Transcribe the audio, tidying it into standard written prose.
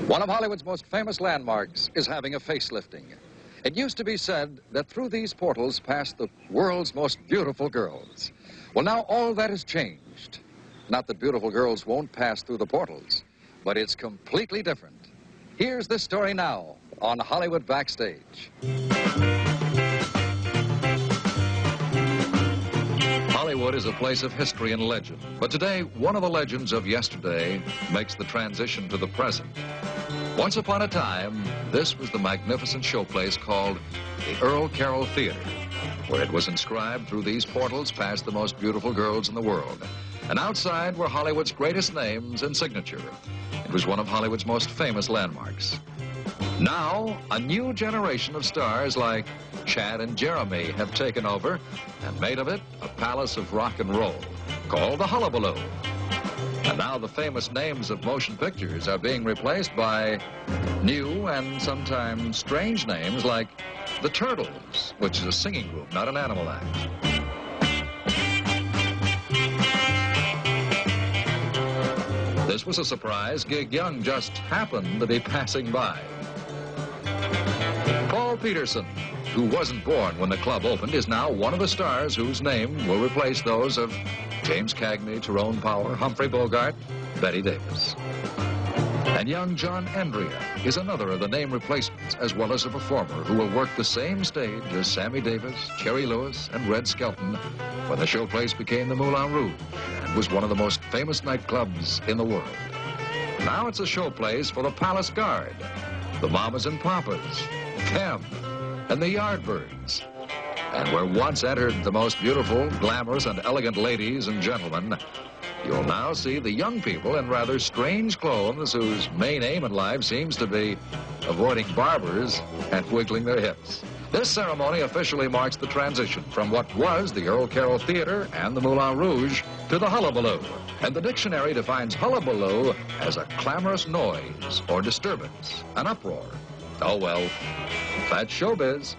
One of Hollywood's most famous landmarks is having a facelifting. It used to be said that through these portals passed the world's most beautiful girls. Well, now all that has changed. Not that beautiful girls won't pass through the portals, but it's completely different. Here's the story now on Hollywood Backstage. Hollywood is a place of history and legend, but today, one of the legends of yesterday makes the transition to the present. Once upon a time, this was the magnificent showplace called the Earl Carroll Theater, where it was inscribed through these portals past the most beautiful girls in the world. And outside were Hollywood's greatest names and signature. It was one of Hollywood's most famous landmarks. Now, a new generation of stars like Chad and Jeremy have taken over and made of it a palace of rock and roll called the Hullabaloo. And now the famous names of motion pictures are being replaced by new and sometimes strange names like the Turtles, which is a singing group, not an animal act. This was a surprise. Gig Young just happened to be passing by. Paul Peterson, who wasn't born when the club opened, is now one of the stars whose name will replace those of James Cagney, Tyrone Power, Humphrey Bogart, Betty Davis. And young John Andrea is another of the name replacements, as well as a performer who will work the same stage as Sammy Davis, Jerry Lewis, and Red Skelton when the showplace became the Moulin Rouge and was one of the most famous nightclubs in the world. Now it's a showplace for the Palace Guard, the Mamas and Papas, them, and the Yardbirds. And where once entered the most beautiful, glamorous, and elegant ladies and gentlemen, you'll now see the young people in rather strange clothes whose main aim in life seems to be avoiding barbers and wiggling their hips. This ceremony officially marks the transition from what was the Earl Carroll Theater and the Moulin Rouge to the Hullabaloo. And the dictionary defines hullabaloo as a clamorous noise or disturbance, an uproar. Oh well, that's showbiz.